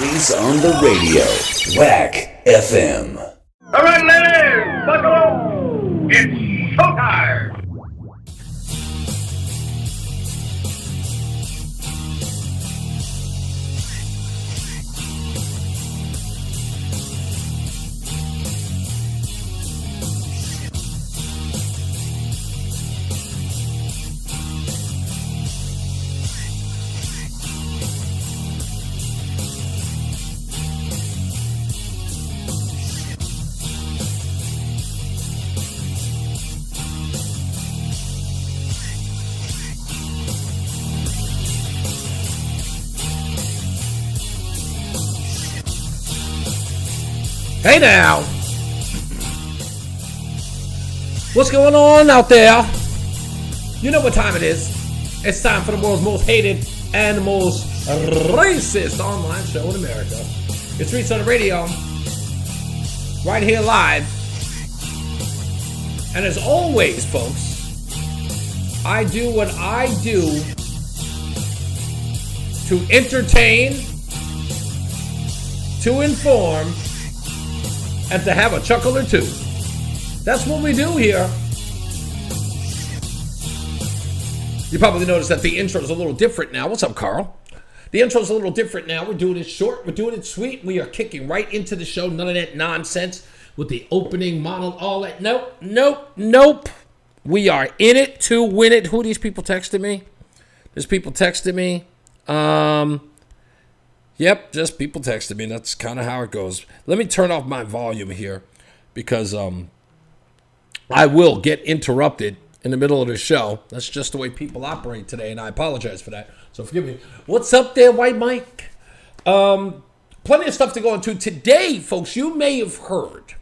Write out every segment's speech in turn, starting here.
Reese On The Radio, Whack FM. All right, ladies, buckle up. It's showtime. Hey now, what's going on out there? You know what time it is. It's time for the world's most hated and most racist online show in America. It's Reese On The Radio, right here live. And as always, folks, I do what I do to entertain, to inform, and to have a chuckle or two. That's what we do here. You probably noticed that the intro's a little different now. What's up, Carl? The intro's a little different now. We're doing it short. We're doing it sweet. We are kicking right into the show. None of that nonsense with the opening monologue. All that. Nope. We are in it to win it. Who are these people texting me? There's people texting me. Yep, just people texting me. That's kind of how it goes. Let me turn off my volume here because I will get interrupted in the middle of the show. That's just the way people operate today, and I apologize for that. So forgive me. What's up there, White Mike? Plenty of stuff to go into. Today, folks, you may have heard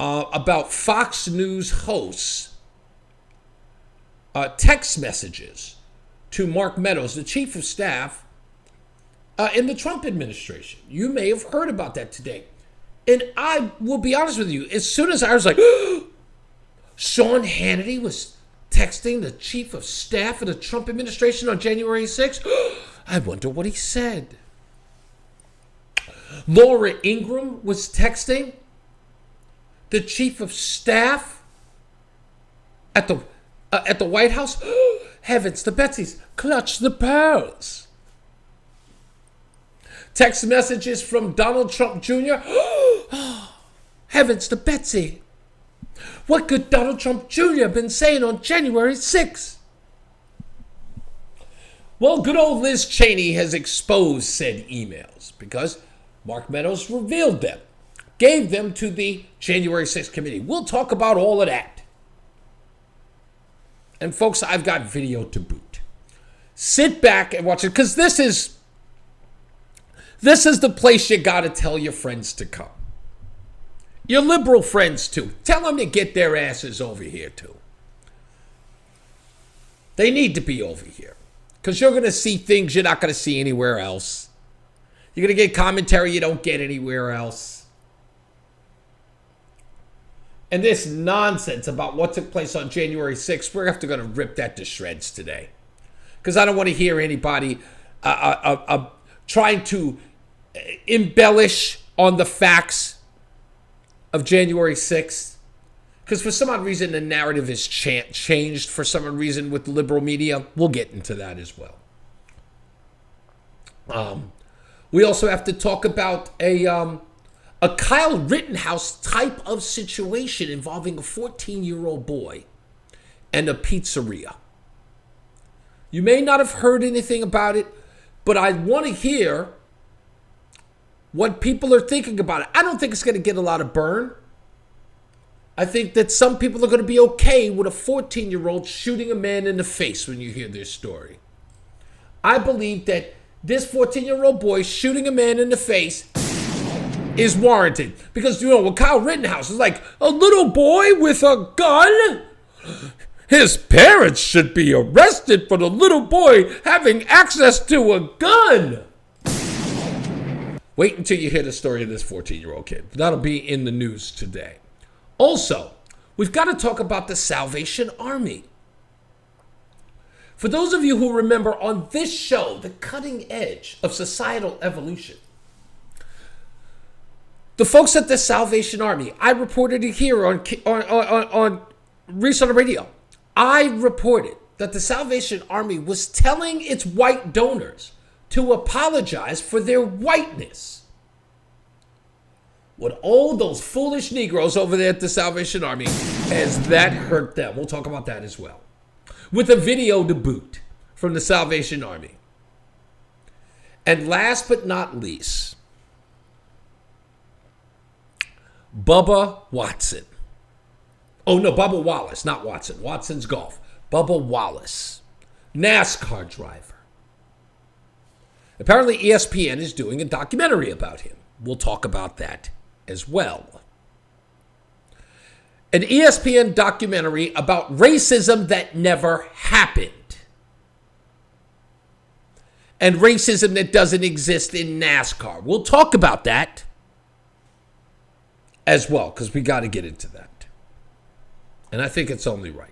about Fox News hosts' text messages to Mark Meadows, the chief of staff, in the Trump administration. You may have heard about that today. And I will be honest with you, as soon as I was like, Sean Hannity was texting the chief of staff of the Trump administration on January 6th, I wonder what he said. Laura Ingraham was texting the chief of staff at the White House. Heavens, the Betsy's, clutch the pearls. Text messages from Donald Trump Jr. Heavens to Betsy. What could Donald Trump Jr. been saying on January 6th? Well, good old Liz Cheney has exposed said emails because Mark Meadows revealed them, gave them to the January 6th committee. We'll talk about all of that. And folks, I've got video to boot. Sit back and watch it because this is the place you got to tell your friends to come. Your liberal friends, too. Tell them to get their asses over here, too. They need to be over here. Because you're going to see things you're not going to see anywhere else. You're going to get commentary you don't get anywhere else. And this nonsense about what took place on January 6th, we're going to rip that to shreds today. Because I don't want to hear anybody trying to embellish on the facts of January 6th. Because for some odd reason, the narrative has changed for some odd reason with liberal media. We'll get into that as well. We also have to talk about a Kyle Rittenhouse type of situation involving a 14-year-old boy and a pizzeria. You may not have heard anything about it, but I want to hear what people are thinking about it. I don't think it's going to get a lot of burn. I think that some people are going to be okay with a 14-year-old shooting a man in the face when you hear this story. I believe that this 14-year-old boy shooting a man in the face is warranted. Because, with Kyle Rittenhouse, it's like a little boy with a gun. His parents should be arrested for the little boy having access to a gun. Wait until you hear the story of this 14-year-old kid. That'll be in the news today. Also, we've got to talk about the Salvation Army. For those of you who remember on this show, the cutting edge of societal evolution, The folks at the Salvation Army, I reported it here on Reese On The Radio. I reported that the Salvation Army was telling its white donors to apologize for their whiteness. What all those foolish Negroes over there at the Salvation Army, has that hurt them? We'll talk about that as well. With a video to boot from the Salvation Army. And last but not least, Bubba Watson. Oh no, Bubba Wallace, not Watson. Watson's golf. Bubba Wallace, NASCAR driver. Apparently ESPN is doing a documentary about him. We'll talk about that as well. An ESPN documentary about racism that never happened. And racism that doesn't exist in NASCAR. We'll talk about that as well, because we got to get into that. And I think it's only right.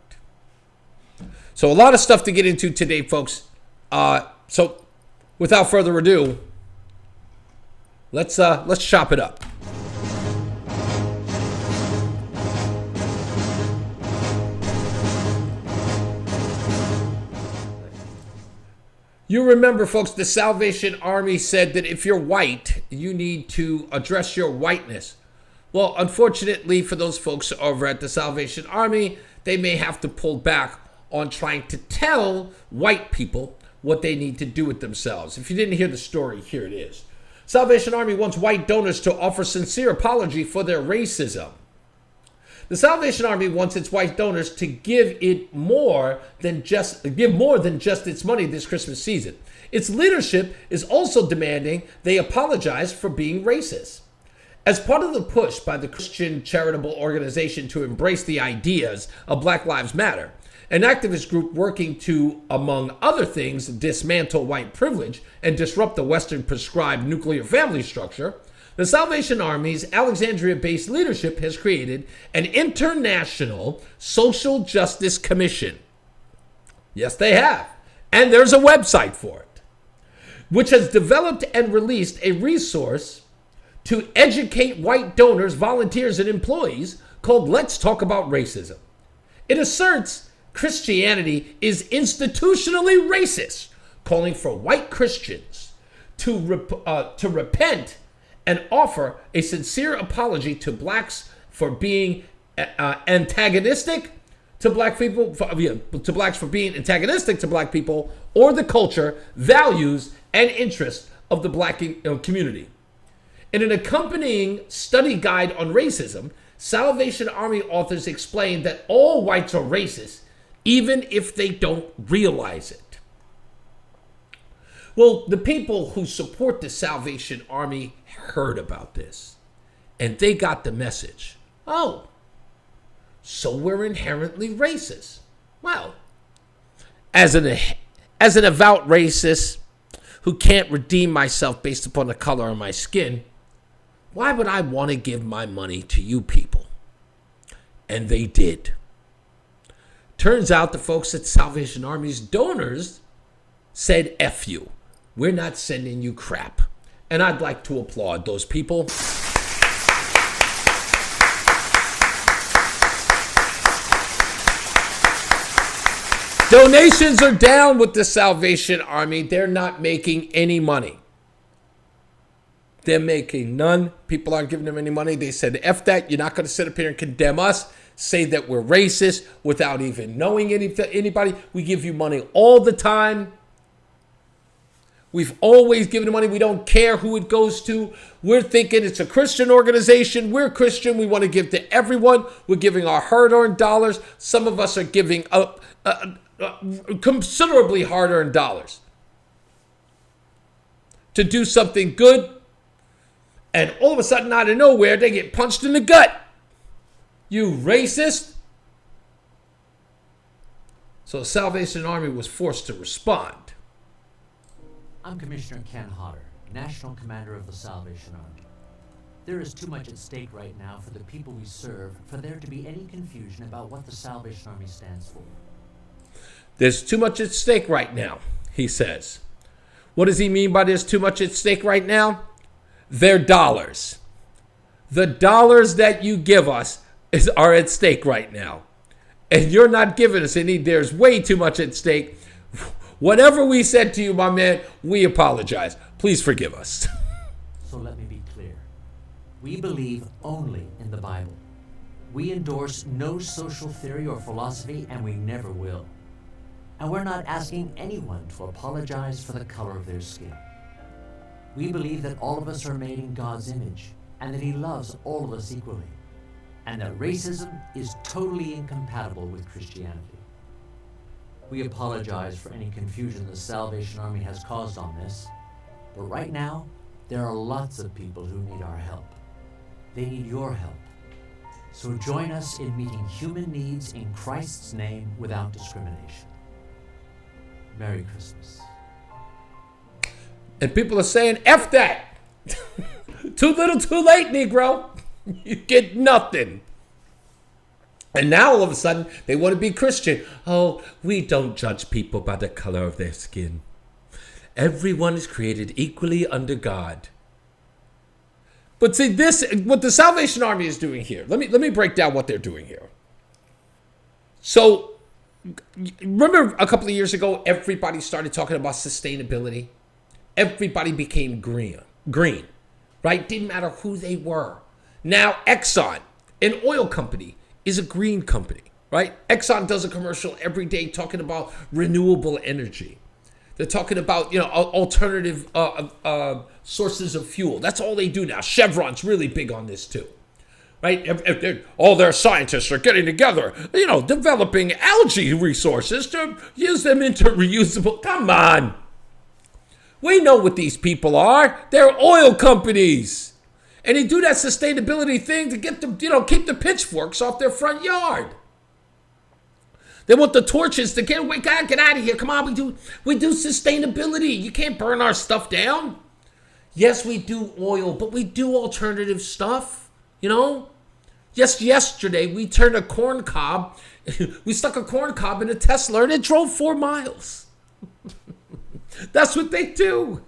So a lot of stuff to get into today, folks. So without further ado, let's chop it up. You remember, folks, the Salvation Army said that if you're white, you need to address your whiteness. Well, unfortunately for those folks over at the Salvation Army, they may have to pull back on trying to tell white people what they need to do with themselves. If you didn't hear the story, here it is. Salvation Army wants white donors to offer sincere apology for their racism. The Salvation Army wants its white donors to give more than just its money this Christmas season. Its leadership is also demanding they apologize for being racist. As part of the push by the Christian charitable organization to embrace the ideas of Black Lives Matter, an activist group working to, among other things, dismantle white privilege and disrupt the Western prescribed nuclear family structure, the Salvation Army's Alexandria-based leadership has created an international social justice commission. Yes, they have. And there's a website for it, which has developed and released a resource to educate white donors, volunteers, and employees called Let's Talk About Racism. It asserts Christianity is institutionally racist, calling for white Christians to repent and offer a sincere apology to blacks for being antagonistic to black people, to blacks for being antagonistic to black people or the culture, values, and interests of the black community. In an accompanying study guide on racism, Salvation Army authors explain that all whites are racist, even if they don't realize it. Well, the people who support the Salvation Army heard about this, and they got the message. Oh, so we're inherently racist. Well, as an avowed racist who can't redeem myself based upon the color of my skin, why would I want to give my money to you people? And they did. Turns out the folks at Salvation Army's donors said, F you. We're not sending you crap. And I'd like to applaud those people. Donations are down with the Salvation Army. They're not making any money. They're making none. People aren't giving them any money. They said, F that. You're not going to sit up here and condemn us, say that we're racist without even knowing anybody. We give you money all the time. We've always given the money. We don't care who it goes to. We're thinking it's a Christian organization. We're Christian. We want to give to everyone. We're giving our hard-earned dollars. Some of us are giving up considerably hard-earned dollars to do something good. And all of a sudden, out of nowhere, they get punched in the gut. You racist. So the Salvation Army was forced to respond. I'm Commissioner Ken Hodder, National Commander of the Salvation Army. There is too much at stake right now for the people we serve for there to be any confusion about what the Salvation Army stands for. There's too much at stake right now, he says. What does he mean by there's too much at stake right now? Their dollars. The dollars that you give us are at stake right now. And you're not giving us any. There's way too much at stake. Whatever we said to you, my man, we apologize. Please forgive us. So let me be clear. We believe only in the Bible. We endorse no social theory or philosophy, and we never will. And we're not asking anyone to apologize for the color of their skin. We believe that all of us are made in God's image, and that He loves all of us equally, and that racism is totally incompatible with Christianity. We apologize for any confusion the Salvation Army has caused on this, but right now, there are lots of people who need our help. They need your help. So join us in meeting human needs in Christ's name without discrimination. Merry Christmas. And people are saying, F that. Too little, too late, Negro. You get nothing. And now all of a sudden, they want to be Christian. Oh, we don't judge people by the color of their skin. Everyone is created equally under God. But see, what the Salvation Army is doing here, let me break down what they're doing here. So, remember a couple of years ago, everybody started talking about sustainability. Everybody became green, right? Didn't matter who they were. Now, Exxon, an oil company, is a green company, right? Exxon does a commercial every day talking about renewable energy. They're talking about, alternative sources of fuel. That's all they do now. Chevron's really big on this too, right? All their scientists are getting together, developing algae resources to use them into reusable. Come on. We know what these people are. They're oil companies. And they do that sustainability thing to get them, keep the pitchforks off their front yard. They want the torches to get out of here. Come on, we do sustainability. You can't burn our stuff down. Yes, we do oil, but we do alternative stuff, Just yesterday, we turned a corn cob. We stuck a corn cob in a Tesla and it drove 4 miles. That's what they do.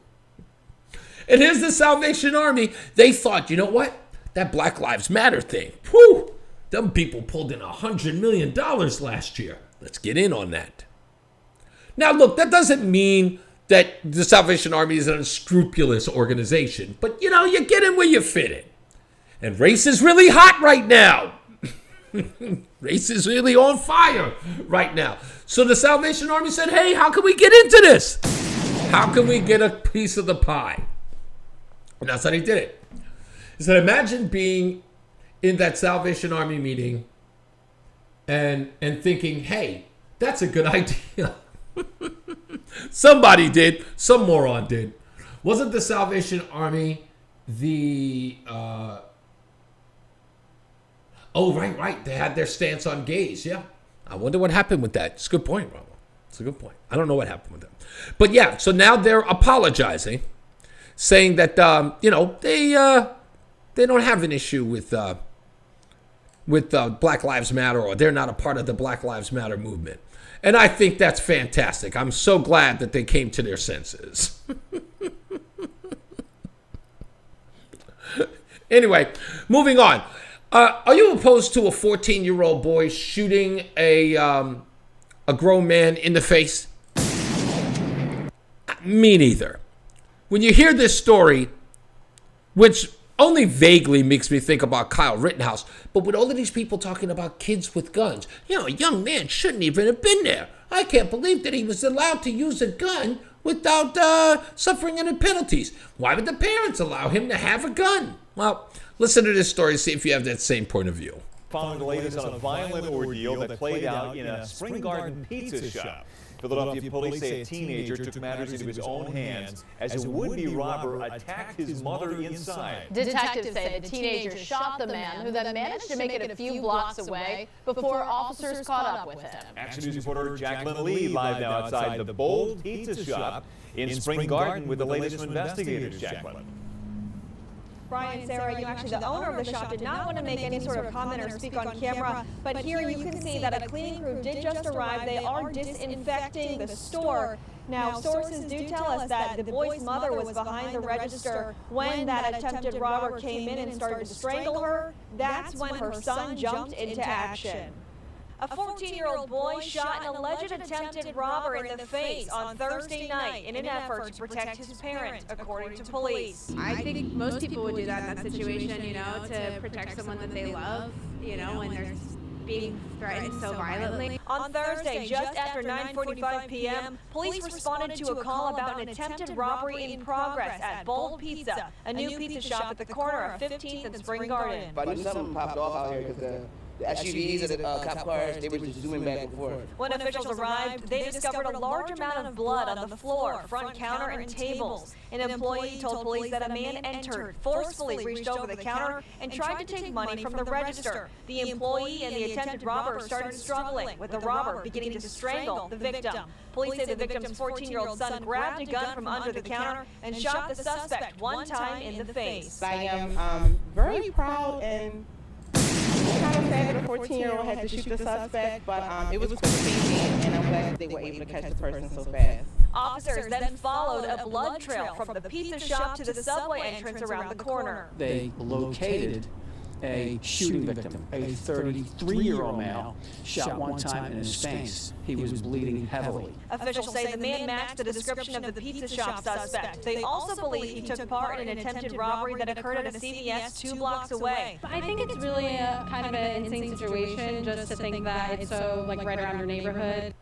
And here's the Salvation Army. They thought, you know what? That Black Lives Matter thing. Whew, them people pulled in $100 million last year. Let's get in on that. Now, look, that doesn't mean that the Salvation Army is an unscrupulous organization. But, you get in where you fit in. And race is really hot right now. Race is really on fire right now. So the Salvation Army said, hey, how can we get into this? How can we get a piece of the pie? And that's how they did it. He said, imagine being in that Salvation Army meeting and thinking, hey, that's a good idea. Somebody did. Some moron did. Wasn't the Salvation Army the... right. They had their stance on gays, yeah. I wonder what happened with that. It's a good point, Ronald. It's a good point. I don't know what happened with them. But yeah, so now they're apologizing, saying that, they don't have an issue with Black Lives Matter, or they're not a part of the Black Lives Matter movement. And I think that's fantastic. I'm so glad that they came to their senses. Anyway, moving on. Are you opposed to a 14-year-old boy shooting a grown man in the face? Me neither. When you hear this story, which only vaguely makes me think about Kyle Rittenhouse, but with all of these people talking about kids with guns, a young man shouldn't even have been there. I can't believe that he was allowed to use a gun without suffering any penalties. Why would the parents allow him to have a gun? Well, listen to this story, see if you have that same point of view. Following the latest on a violent ordeal that played out in a Spring Garden pizza shop. Philadelphia police say a teenager took matters into his own hands as a would-be robber attacked his mother inside. Detectives say the teenager shot the man, who then managed to make it a few blocks away before officers caught up with him. Action News reporter Jacqueline Lee live now outside the Bold Pizza Shop in Spring Garden with the latest from investigators. Jacqueline. Brian, Sarah, you actually, the owner of the shop, did not want to make any sort of comment or speak on camera, but here you can see that a cleaning crew did just arrive. They are disinfecting the store. Now, sources do tell us that the boy's mother was behind the register when that attempted robber came in and started to strangle her. That's when her son jumped into action. A 14-year-old boy shot an alleged attempted robber in the face on Thursday night in an effort to protect his parent, according to police. I think most people would do that in that situation, to protect someone that they love, when they're being threatened so violently. On Thursday, just after 9:45 p.m., police responded to a call about an attempted robbery in progress at Bold Pizza, a new pizza shop at the corner of 15th and Spring Garden. But I knew something popped off out here because the SUVs and the cop cars, they were just zooming back and forth. When officials arrived, they discovered a large amount of blood on the floor, front counter, and tables. An employee told police that a man entered, forcefully reached over the counter, and tried to take money from the register. The employee and the attempted robber started struggling, with the robber beginning to strangle the victim. Police say the victim's 14-year-old son grabbed a gun from under the counter and shot the suspect one time in the face. I am very proud and kind of sad that a 14-year-old had to shoot the suspect, but it was quick thinking, and I'm glad that they were able to catch the person so fast. Officers then followed a blood trail from the pizza shop to the subway entrance around the corner. They located a shooting victim, a 33-year-old male, shot one time in his face. He was bleeding heavily. Officials say the man matched the description of the pizza shop suspect. They also believe he took part in an attempted robbery that occurred at a CVS 2 blocks away. I think it's really a kind of an insane situation just to think that it's so right around your neighborhood.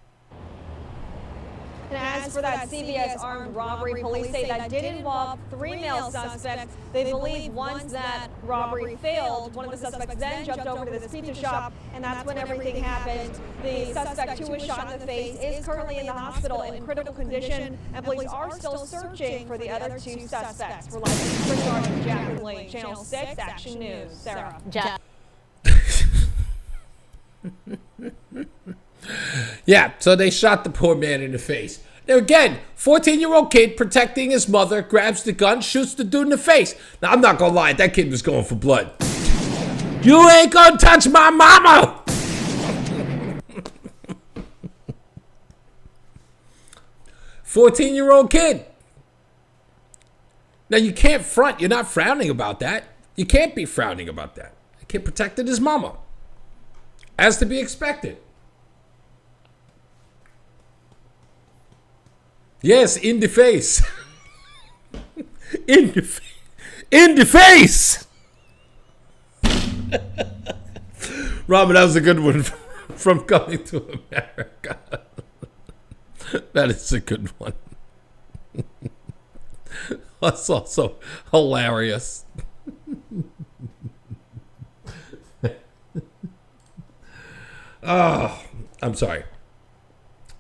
And as for that CVS armed robbery, police say that did involve 3 male suspects. They believe once that robbery failed, one of the suspects then jumped over to this pizza shop, and that's when everything happened. The suspect who was shot in the face is currently in the hospital in critical condition, and police are still searching for the other 2 suspects. We're live in Spring Garden, Jacqueline Lee, Channel 6 Action News. Sarah. Yeah, so they shot the poor man in the face. Now again, 14-year-old kid protecting his mother, grabs the gun, shoots the dude in the face. Now I'm not gonna lie, that kid was going for blood. You ain't gonna touch my mama! 14-year-old kid. Now you can't front, you're not frowning about that. You can't be frowning about that. The kid protected his mama. As to be expected. Yes, in the face. In the face. Robert, that was a good one from Coming to America. That is a good one. That's also hilarious. Oh, I'm sorry.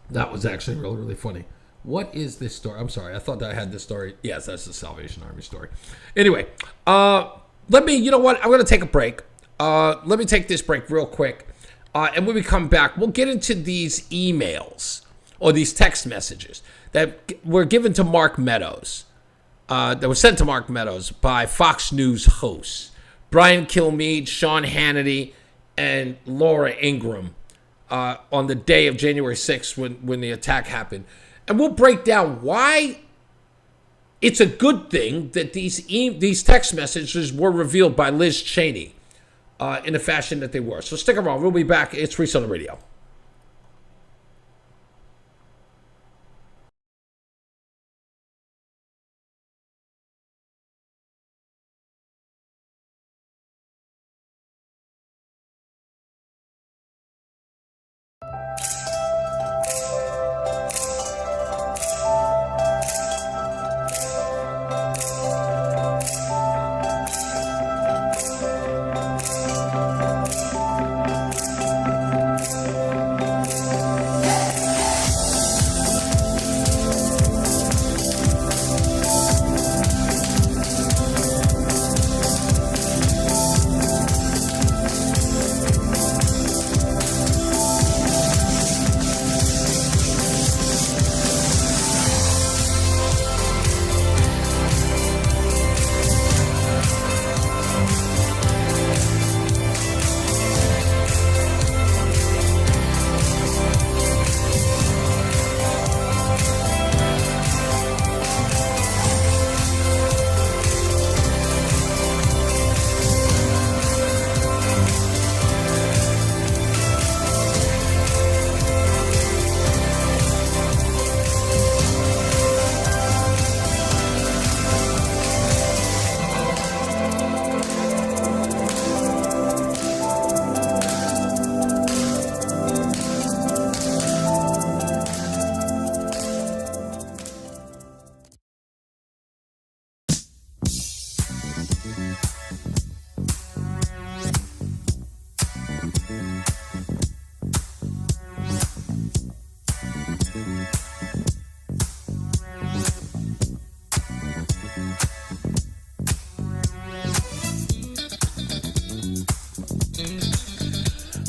That was actually really, really funny. What is this story? I'm sorry. I thought that I had this story. Yes, that's the Salvation Army story. Anyway, you know what? I'm going to take a break. Let me take this break real quick. And when we come back, we'll get into these emails or these text messages that were given to Mark Meadows, that were sent to Mark Meadows by Fox News hosts Brian Kilmeade, Sean Hannity, and Laura Ingraham on the day of January 6th when the attack happened. And we'll break down why it's a good thing that these text messages were revealed by Liz Cheney in the fashion that they were. So stick around. We'll be back. It's Reese on the Radio.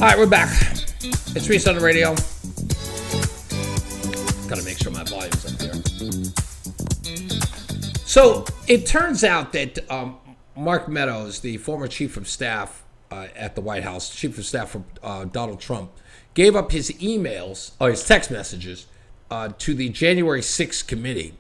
right, we're back. It's Reese on the Radio. Gotta make sure my volume's up there. So it turns out that Mark Meadows, the former chief of staff at the White House, chief of staff for Donald Trump, gave up his emails or his text messages to the January 6th committee,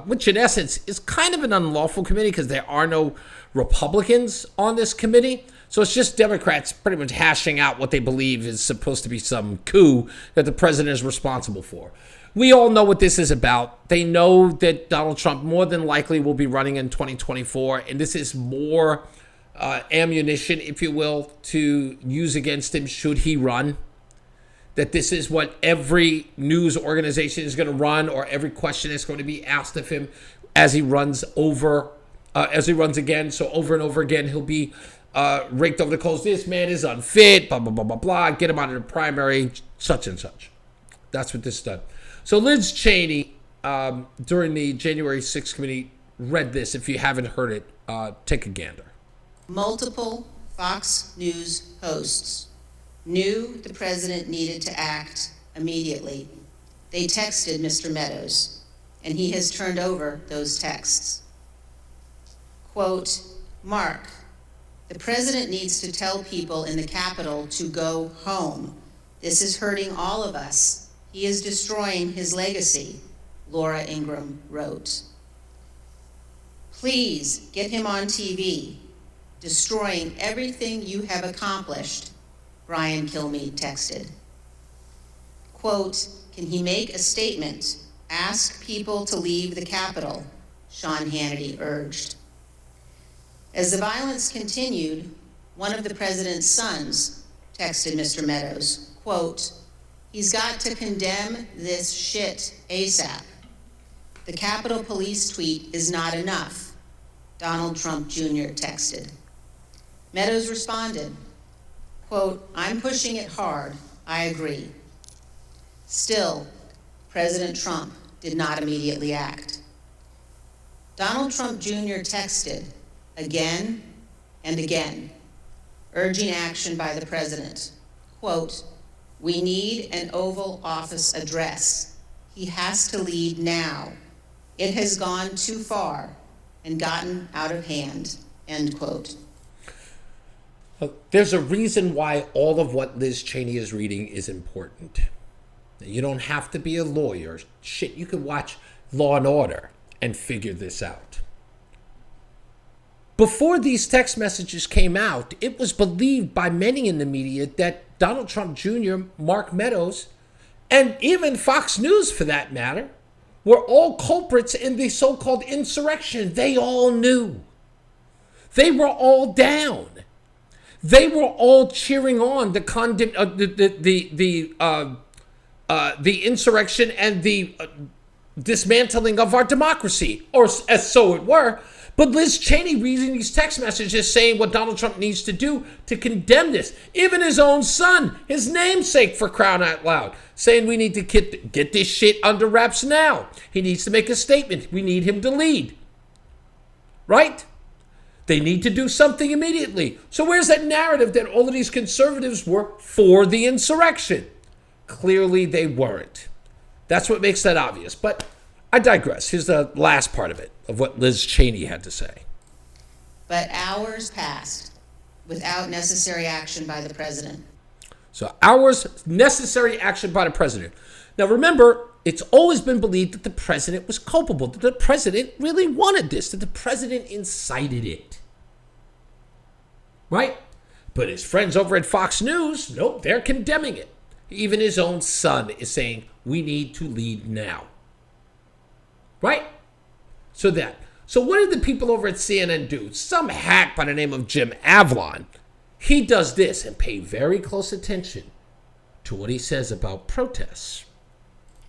which in essence is kind of an unlawful committee because there are no Republicans on this committee. So it's just Democrats pretty much hashing out what they believe is supposed to be some coup that the president is responsible for. We all know what this is about. They know that Donald Trump more than likely will be running in 2024, and this is more ammunition, if you will, to use against him should he run. That this is what every news organization is going to run, or every question is going to be asked of him as he runs again. So over and over again, he'll be raked over the coals. This man is unfit, blah, blah, blah, blah, blah. Get him out of the primary, such and such. That's what this is done. So Liz Cheney, during the January 6th committee, read this. If you haven't heard it, take a gander. Multiple Fox News hosts knew the president needed to act immediately. They texted Mr. Meadows, and he has turned over those texts. Quote, Mark, the president needs to tell people in the Capitol to go home. This is hurting all of us. He is destroying his legacy, Laura Ingraham wrote. Please get him on TV, destroying everything you have accomplished, Brian Kilmeade texted. Quote, can he make a statement? Ask people to leave the Capitol, Sean Hannity urged. As the violence continued, one of the president's sons texted Mr. Meadows, quote, he's got to condemn this shit ASAP. The Capitol Police tweet is not enough, Donald Trump Jr. texted. Meadows responded, quote, I'm pushing it hard, I agree. Still, President Trump did not immediately act. Donald Trump Jr. texted again and again, urging action by the president. Quote, we need an Oval Office address. He has to lead now. It has gone too far and gotten out of hand, end quote. There's a reason why all of what Liz Cheney is reading is important. You don't have to be a lawyer. Shit, you could watch Law and Order and figure this out. Before these text messages came out, it was believed by many in the media that Donald Trump Jr., Mark Meadows, and even Fox News for that matter, were all culprits in the so-called insurrection. They all knew. They were all down. They were all cheering on the insurrection and the dismantling of our democracy, or as so it were. But Liz Cheney reading these text messages saying what Donald Trump needs to do to condemn this. Even his own son, his namesake, for crying out loud, saying we need to get this shit under wraps now. He needs to make a statement. We need him to lead. Right? They need to do something immediately. So where's that narrative that all of these conservatives were for the insurrection? Clearly they weren't. That's what makes that obvious. But I digress. Here's the last part of it, of what Liz Cheney had to say. But hours passed without necessary action by the president. So hours, necessary action by the president. Now remember, it's always been believed that the president was culpable, that the president really wanted this, that the president incited it. Right? But his friends over at Fox News, nope, they're condemning it. Even his own son is saying, we need to lead now. Right? So what did the people over at CNN do? Some hack by the name of Jim Avalon, he does this, and pay very close attention to what he says about protests.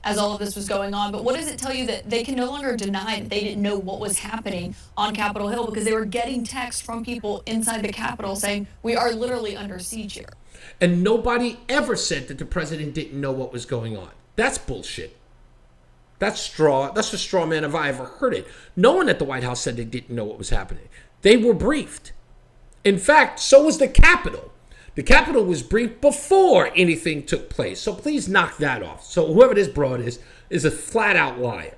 As all of this was going on, but what does it tell you that they can no longer deny that they didn't know what was happening on Capitol Hill, because they were getting texts from people inside the Capitol saying, we are literally under siege here. And nobody ever said that the president didn't know what was going on. That's bullshit. That's a straw man if I ever heard it. No one at the White House said they didn't know what was happening. They were briefed. In fact, so was the Capitol. The Capitol was briefed before anything took place. So please knock that off. So whoever this broad is a flat-out liar.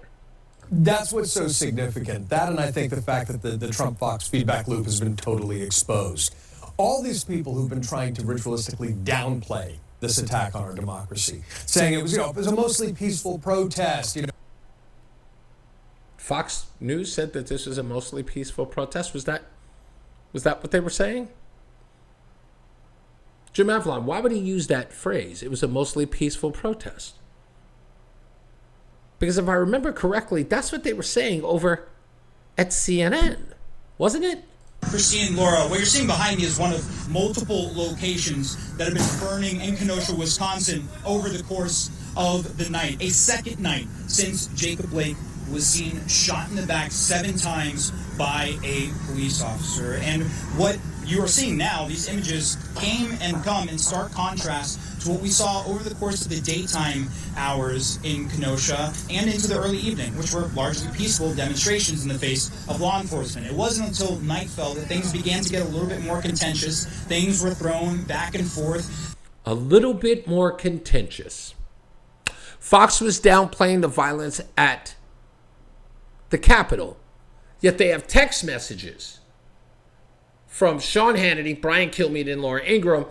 That's what's so significant. That, and I think the fact that the Trump-Fox feedback loop has been totally exposed. All these people who've been trying to ritualistically downplay this attack on our democracy, saying it was a mostly peaceful protest. Fox News said that this was a mostly peaceful protest. Was that what they were saying? Jim Avalon, why would he use that phrase? It was a mostly peaceful protest. Because if I remember correctly, that's what they were saying over at CNN, wasn't it? Christine, Laura, what you're seeing behind me is one of multiple locations that have been burning in Kenosha, Wisconsin over the course of the night. A second night since Jacob Blake was seen shot in the back 7 times by a police officer. And what you are seeing now, these images came and come in stark contrast to what we saw over the course of the daytime hours in Kenosha and into the early evening, which were largely peaceful demonstrations in the face of law enforcement. It wasn't until night fell that things began to get a little bit more contentious. Things were thrown back and forth. A little bit more contentious. Fox was downplaying the violence at the Capitol, yet they have text messages from Sean Hannity, Brian Kilmeade, and Laura Ingraham,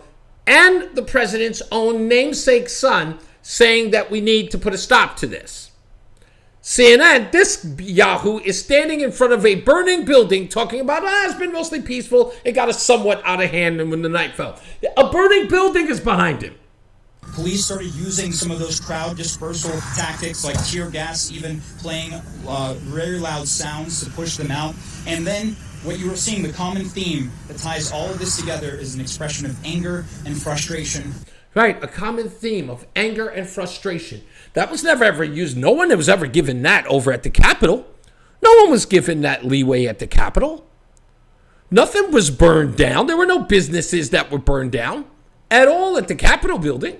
and the president's own namesake son saying that we need to put a stop to this. CNN, this Yahoo, is standing in front of a burning building talking about, it's been mostly peaceful. It got us somewhat out of hand when the night fell. A burning building is behind him. Police started using some of those crowd dispersal tactics like tear gas, even playing very loud sounds to push them out. And then what you are seeing, the common theme that ties all of this together, is an expression of anger and frustration. Right, a common theme of anger and frustration. That was never ever used. No one was ever given that over at the Capitol. No one was given that leeway at the Capitol. Nothing was burned down. There were no businesses that were burned down at all at the Capitol building.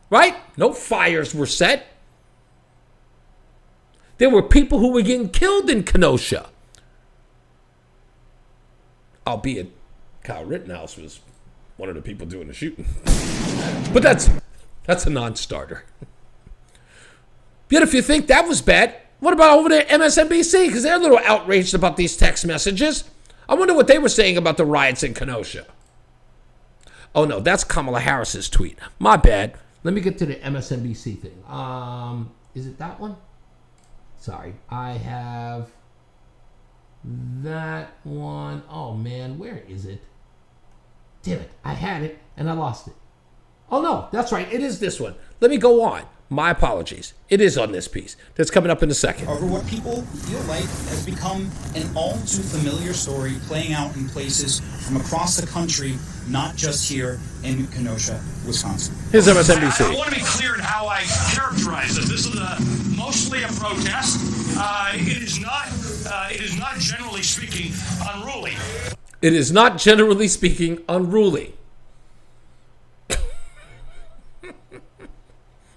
Right? No fires were set. There were people who were getting killed in Kenosha. Albeit Kyle Rittenhouse was one of the people doing the shooting. But that's a non-starter. Yet if you think that was bad, what about over there at MSNBC? Because they're a little outraged about these text messages. I wonder what they were saying about the riots in Kenosha. Oh no, that's Kamala Harris's tweet. My bad. Let me get to the MSNBC thing. Is it that one? Sorry, I have that one. Oh man, where is it? Damn it, I had it and I lost it. Oh no, that's right, it is this one. Let me go on. My apologies. It is on this piece. That's coming up in a second. However, what people feel like has become an all too familiar story playing out in places from across the country, not just here in Kenosha, Wisconsin. Here's MSNBC. I want to be clear in how I characterize this. This is mostly a protest. It is not, generally speaking, unruly. It is not, generally speaking, unruly.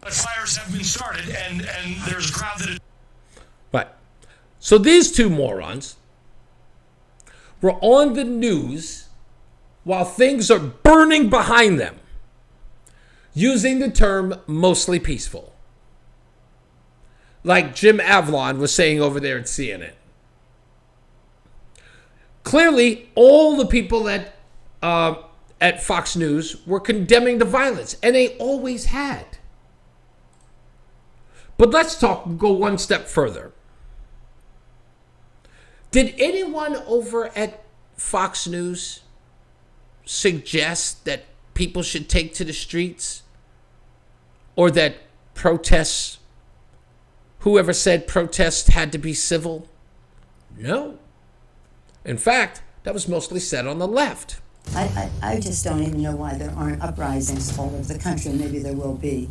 But fires have been started, and there's a crowd that is... Right. So these two morons were on the news while things are burning behind them, using the term mostly peaceful. Like Jim Avalon was saying over there at CNN. Clearly, all the people at Fox News were condemning the violence, and they always had. But let's go one step further. Did anyone over at Fox News suggest that people should take to the streets? Or that protests, whoever said protests had to be civil? No. In fact, that was mostly said on the left. I just don't even know why there aren't uprisings all over the country. Maybe there will be.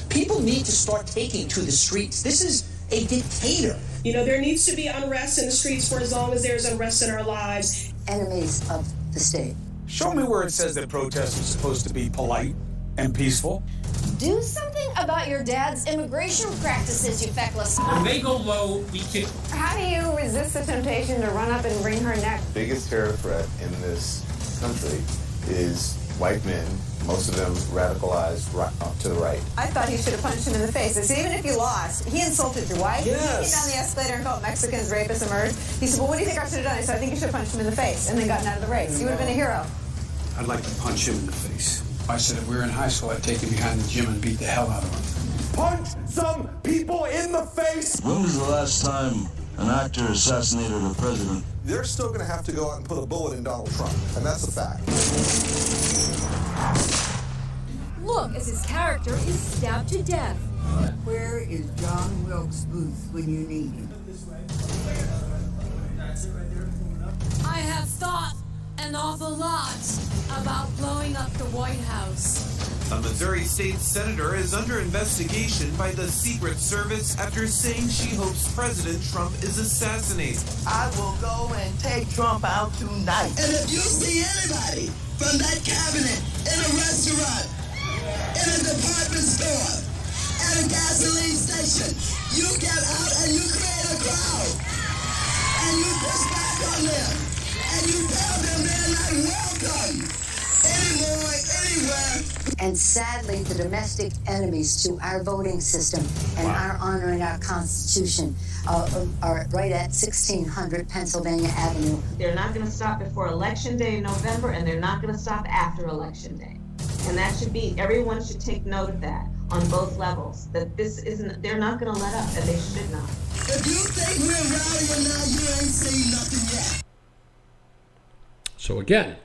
People need to start taking to the streets. This is a dictator. You know, there needs to be unrest in the streets for as long as there's unrest in our lives. Enemies of the state. Show me where it says that protest is supposed to be polite and peaceful. Do something about your dad's immigration practices, you feckless. When they go low, we kick. How do you resist the temptation to run up and wring her neck? The biggest terror threat in this country is white men, most of them radicalized to the right. I thought he should have punched him in the face. I said, even if you lost, he insulted your wife. Yes. He came down the escalator and called Mexicans rapists and murderers. He said, well, what do you think I should have done? I said, I think you should have punched him in the face and then gotten out of the race. He would have been a hero. I'd like to punch him in the face. I said if we were in high school, I'd take him behind the gym and beat the hell out of him. Punch some people in the face! When was the last time an actor assassinated a president? They're still going to have to go out and put a bullet in Donald Trump, and that's a fact. Look, as his character is stabbed to death. Where is John Wilkes Booth when you need him? I have thought an awful lot about blowing up the White House. A Missouri state senator is under investigation by the Secret Service after saying she hopes President Trump is assassinated. I will go and take Trump out tonight. And if you see anybody from that cabinet in a restaurant, in a department store, at a gasoline station, you get out and you create a crowd. And you push back on them. And you tell them they're not welcome anymore, anywhere. And sadly, the domestic enemies to our voting system and our honoring our Constitution are right at 1600 Pennsylvania Avenue. They're not going to stop before Election Day in November, and they're not going to stop after Election Day. And that should be, everyone should take note of that on both levels, that this isn't, they're not going to let up, and they should not. If you think we're rallying now, you ain't seen nothing yet. So again,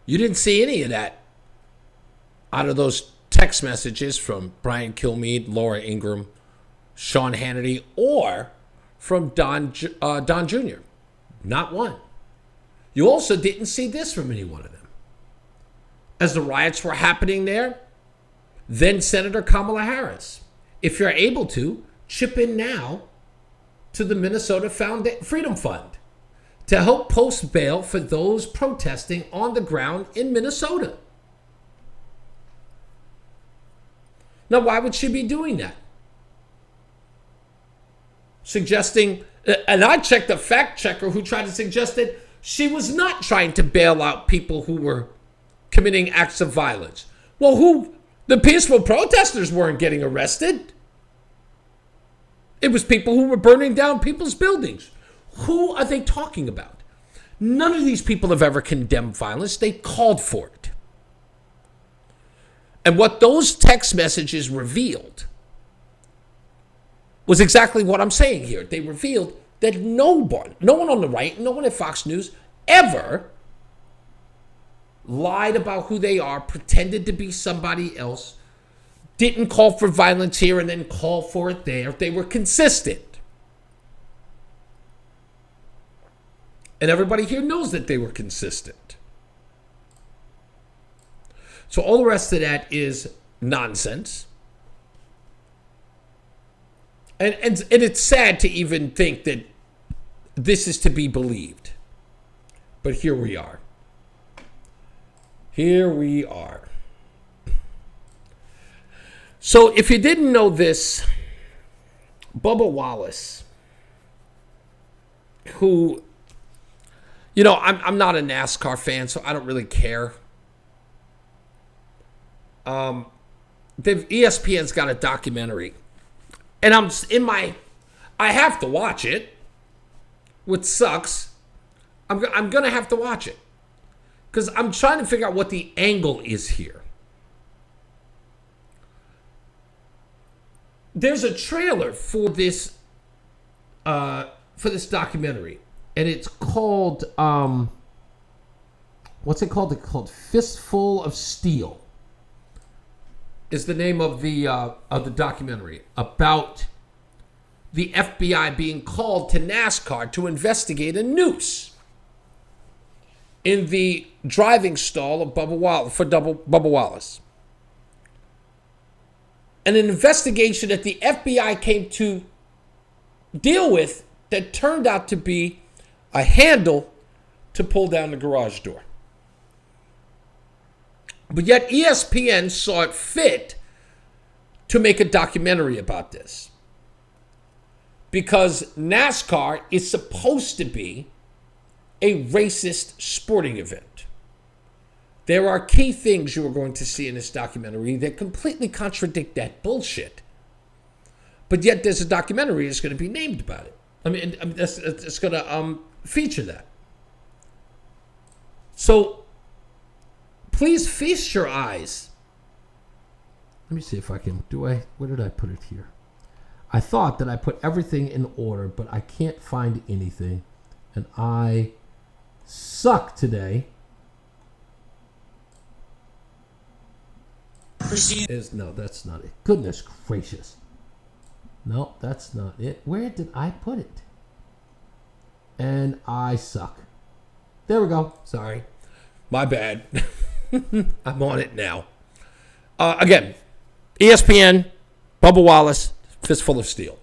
you didn't see any of that out of those text messages from Brian Kilmeade, Laura Ingraham, Sean Hannity, or from Don Jr. Not one. You also didn't see this from any one of them. As the riots were happening there, then Senator Kamala Harris, if you're able to, chip in now to the Minnesota Freedom Fund to help post bail for those protesting on the ground in Minnesota. Now, why would she be doing that? Suggesting, and I checked a fact checker who tried to suggest that she was not trying to bail out people who were committing acts of violence. Well, the peaceful protesters weren't getting arrested. It was people who were burning down people's buildings. Who are they talking about? None of these people have ever condemned violence. They called for it. And what those text messages revealed was exactly what I'm saying here. They revealed that no one on the right, no one at Fox News ever lied about who they are, pretended to be somebody else, didn't call for violence here and then call for it there. They were consistent. And everybody here knows that they were consistent. So all the rest of that is nonsense. And it's sad to even think that this is to be believed. But here we are. Here we are. So if you didn't know this, Bubba Wallace, who, you know, I'm not a NASCAR fan, so I don't really care. ESPN's got a documentary, and I have to watch it, which sucks. I'm gonna have to watch it because I'm trying to figure out what the angle is here. There's a trailer for this documentary, and it's called what's it called? It's called Fistful of Steel. Is the name of the documentary about the FBI being called to NASCAR to investigate a noose in the driving stall of Bubba Wallace. And an investigation that the FBI came to deal with that turned out to be a handle to pull down the garage door. But yet ESPN saw it fit to make a documentary about this. Because NASCAR is supposed to be a racist sporting event. There are key things you are going to see in this documentary that completely contradict that bullshit. But yet there's a documentary that's going to be named about it. I mean it's going to feature that. So please feast your eyes. Let me see if I can. Where did I put it here? I thought that I put everything in order, but I can't find anything. And I suck today. No, that's not it. Goodness gracious. No, that's not it. Where did I put it? And I suck. There we go. Sorry. My bad. I'm on it now. Again, ESPN, Bubba Wallace, Fistful of Steel.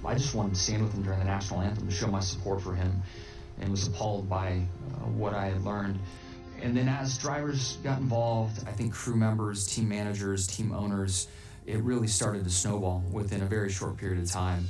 I just wanted to stand with him during the national anthem to show my support for him, and was appalled by what I had learned. And then as drivers got involved, I think crew members, team managers, team owners, it really started to snowball within a very short period of time.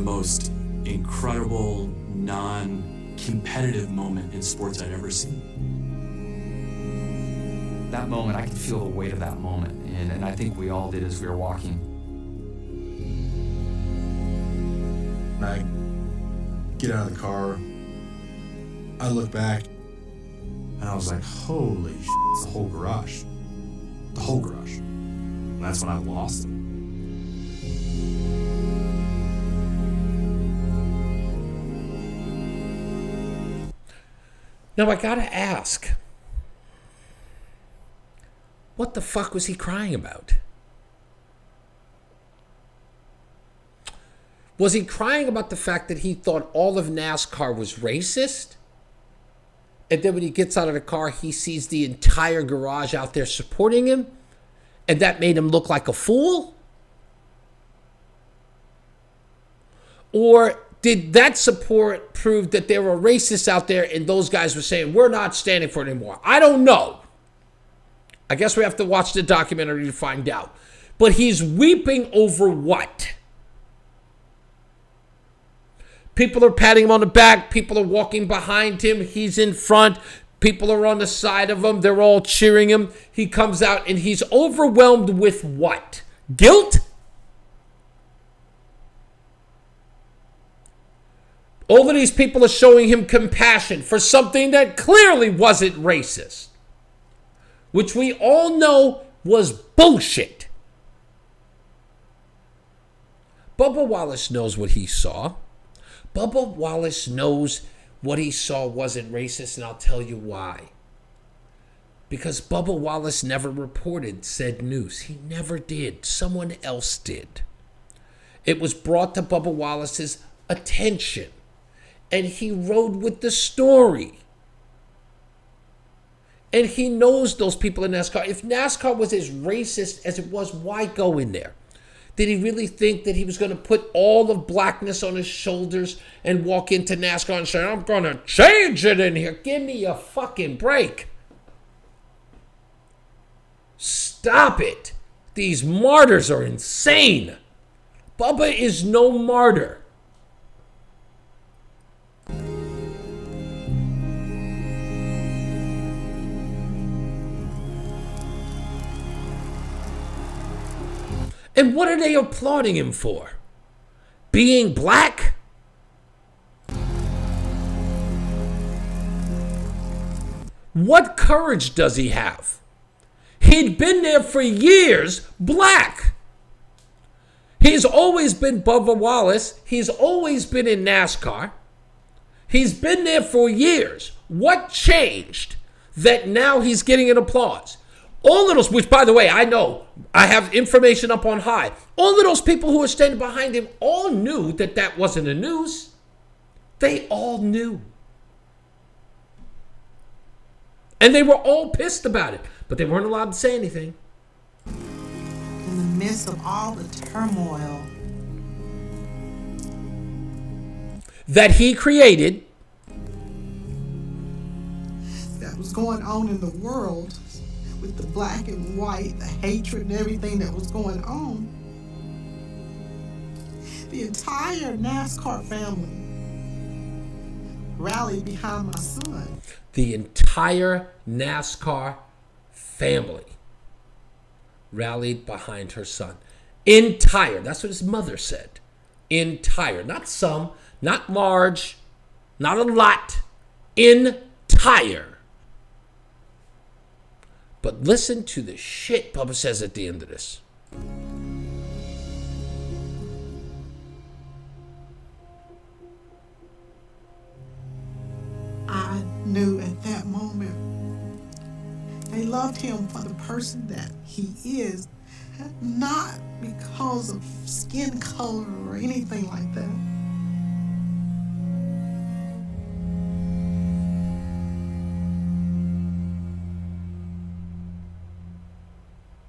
Most incredible, non-competitive moment in sports I'd ever seen. That moment, I could feel the weight of that moment, and I think we all did as we were walking. When I get out of the car, I look back, and I was like, holy shit, it's the whole garage. The whole garage. And that's when I lost it. Now, I gotta ask, what the fuck was he crying about? Was he crying about the fact that he thought all of NASCAR was racist? And then when he gets out of the car, he sees the entire garage out there supporting him? And that made him look like a fool? Or did that support prove that there were racists out there and those guys were saying, we're not standing for it anymore? I don't know. I guess we have to watch the documentary to find out. But he's weeping over what? People are patting him on the back. People are walking behind him. He's in front. People are on the side of him. They're all cheering him. He comes out and he's overwhelmed with what? Guilt? All of these people are showing him compassion for something that clearly wasn't racist, which we all know was bullshit. Bubba Wallace knows what he saw. Bubba Wallace knows what he saw wasn't racist, and I'll tell you why. Because Bubba Wallace never reported said news. He never did. Someone else did. It was brought to Bubba Wallace's attention, and he rode with the story. And he knows those people in NASCAR. If NASCAR was as racist as it was, why go in there? Did he really think that he was going to put all of blackness on his shoulders and walk into NASCAR and say, I'm going to change it in here? Give me a fucking break. Stop it. These martyrs are insane. Bubba is no martyr. And what are they applauding him for? Being black? What courage does he have? He'd been there for years, black. He's always been Bubba Wallace. He's always been in NASCAR. He's been there for years. What changed that now he's getting an applause? All of those, which by the way, I know, I have information up on high. All of those people who were standing behind him all knew that that wasn't a news. They all knew. And they were all pissed about it, but they weren't allowed to say anything. In the midst of all the turmoil that he created, that was going on in the world, with the black and white, the hatred and everything that was going on, the entire NASCAR family rallied behind my son. The entire NASCAR family rallied behind her son. Entire. That's what his mother said. Entire. Not some, not large, not a lot. Entire. But listen to the shit Bubba says at the end of this. I knew at that moment they loved him for the person that he is, not because of skin color or anything like that.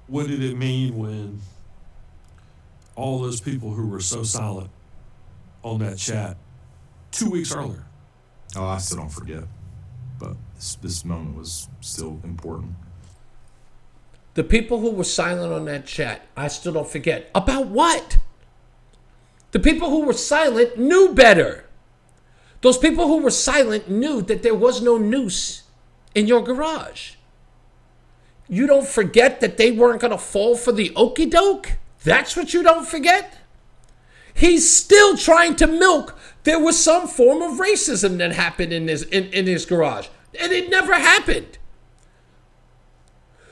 What did it mean when all those people who were so silent on that chat 2 weeks earlier? Oh, I still don't forget. But this moment was still important. The people who were silent on that chat, I still don't forget. About what? The people who were silent knew better. Those people who were silent knew that there was no noose in your garage. You don't forget that they weren't going to fall for the okie doke? That's what you don't forget? He's still trying to milk. There was some form of racism that happened in his garage. And it never happened.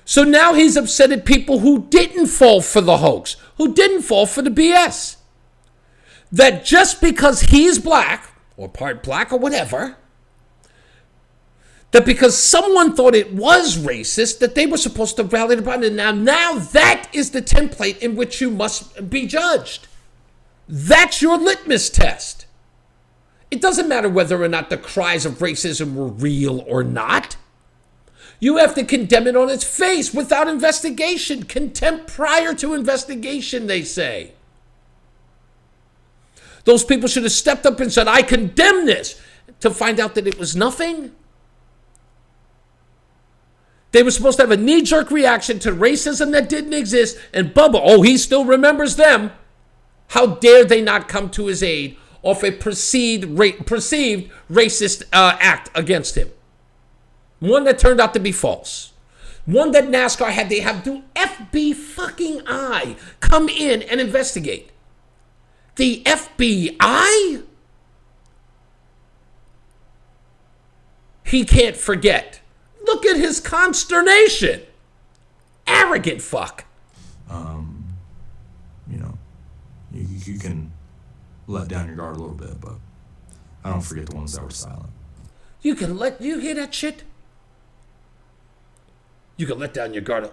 So now he's upset at people who didn't fall for the hoax, who didn't fall for the BS. That just because he's black, or part black or whatever, that because someone thought it was racist, that they were supposed to rally behind it. Now that is the template in which you must be judged. That's your litmus test. It doesn't matter whether or not the cries of racism were real or not. You have to condemn it on its face without investigation. Contempt prior to investigation, they say. Those people should have stepped up and said, I condemn this, to find out that it was nothing. They were supposed to have a knee-jerk reaction to racism that didn't exist, and Bubba, oh, he still remembers them. How dare they not come to his aid off a perceived racist act against him? One that turned out to be false. One that NASCAR had to have the FBI come in and investigate. The FBI? He can't forget. Look at his consternation. Arrogant fuck. You can let down your guard a little bit, but I don't forget the ones that were silent. You hear that shit? You can let down your guard.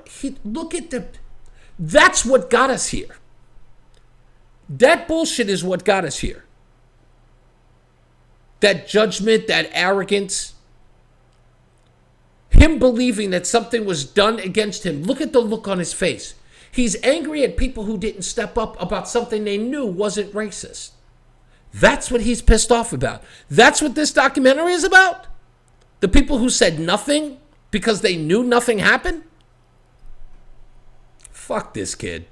That's what got us here. That bullshit is what got us here. That judgment, that arrogance. Him believing that something was done against him. Look at the look on his face. He's angry at people who didn't step up about something they knew wasn't racist. That's what he's pissed off about. That's what this documentary is about. The people who said nothing because they knew nothing happened. Fuck this kid.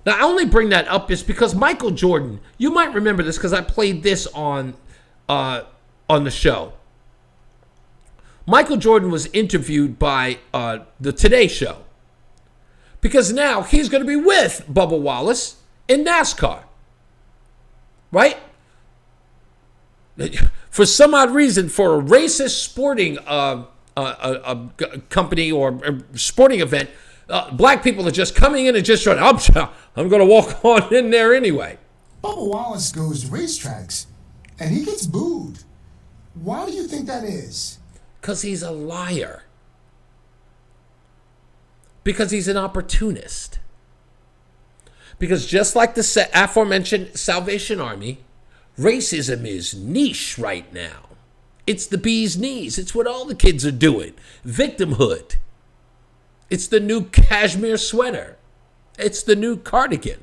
Now, I only bring that up is because Michael Jordan, you might remember this because I played this on the show. Michael Jordan was interviewed by the Today Show because now he's going to be with Bubba Wallace in NASCAR, right? For some odd reason, for a racist sporting company or a sporting event, black people are just coming in and just trying, I'm going to walk on in there anyway. Bubba Wallace goes to racetracks and he gets booed. Why do you think that is? Because he's a liar. Because he's an opportunist. Because just like the aforementioned Salvation Army, racism is niche right now. It's the bee's knees. It's what all the kids are doing. Victimhood. It's the new cashmere sweater. It's the new cardigan.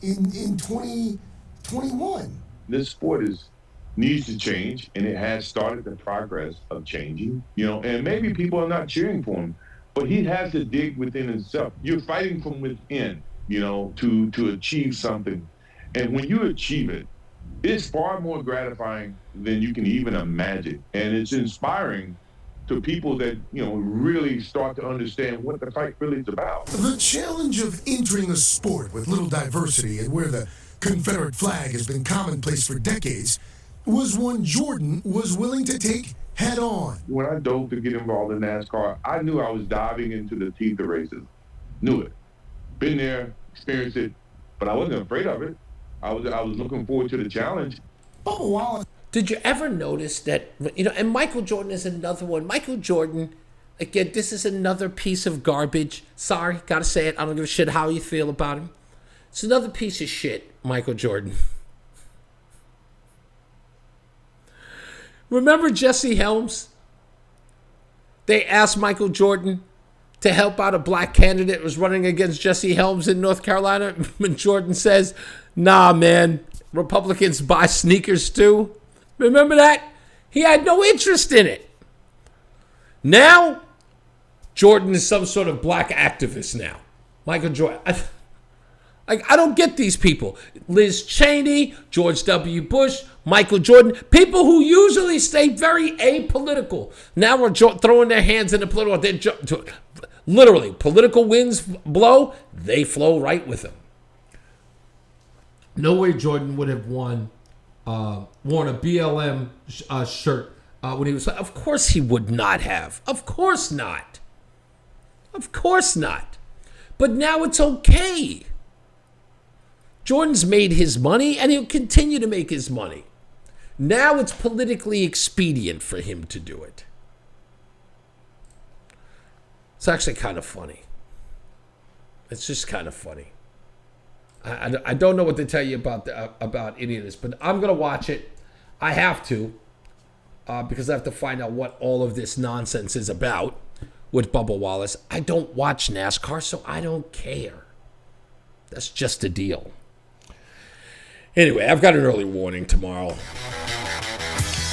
In 2021. This sport needs to change, and it has started the progress of changing, and maybe people are not cheering for him, but he has to dig within himself. You're fighting from within, to achieve something. And when you achieve it, it's far more gratifying than you can even imagine. And it's inspiring to people that, really start to understand what the fight really is about. The challenge of entering a sport with little diversity and where the Confederate flag has been commonplace for decades was one Jordan was willing to take head on. When I dove to get involved in NASCAR, I knew I was diving into the teeth of racism. Knew it. Been there, experienced it, but I wasn't afraid of it. I was looking forward to the challenge. Bubba Wallace. Did you ever notice that, and Michael Jordan is another one. Michael Jordan, again, this is another piece of garbage. Sorry, gotta say it. I don't give a shit how you feel about him. It's another piece of shit, Michael Jordan. Remember Jesse Helms? They asked Michael Jordan to help out a black candidate who was running against Jesse Helms in North Carolina. And Jordan says, nah, man, Republicans buy sneakers too. Remember that? He had no interest in it. Now, Jordan is some sort of black activist now. Michael Jordan. I don't get these people. Liz Cheney, George W. Bush, Michael Jordan, people who usually stay very apolitical. Now are throwing their hands in the political. Literally, political winds blow, they flow right with them. No way Jordan would have worn a BLM shirt when he was. Of course he would not have. Of course not. Of course not. But now it's okay. Jordan's made his money, and he'll continue to make his money. Now it's politically expedient for him to do it. It's actually kind of funny. It's just kind of funny. I don't know what to tell you about any of this, but I'm going to watch it. I have to, because I have to find out what all of this nonsense is about with Bubba Wallace. I don't watch NASCAR, so I don't care. That's just the deal. Anyway, I've got an early warning tomorrow.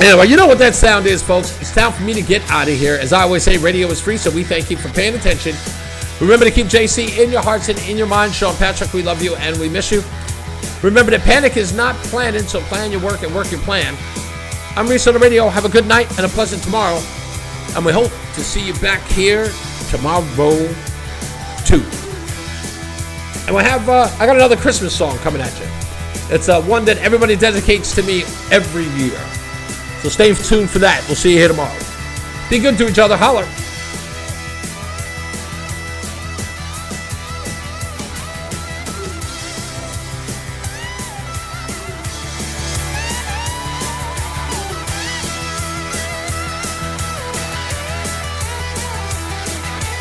Anyway, you know what that sound is, folks. It's time for me to get out of here. As I always say, radio is free, so we thank you for paying attention. Remember to keep JC in your hearts and in your minds. Sean Patrick, we love you and we miss you. Remember that panic is not planning, so plan your work and work your plan. I'm Reese On The Radio. Have a good night and a pleasant tomorrow. And we hope to see you back here tomorrow, too. And we have, I got another Christmas song coming at you. It's one that everybody dedicates to me every year. So stay tuned for that. We'll see you here tomorrow. Be good to each other. Holler.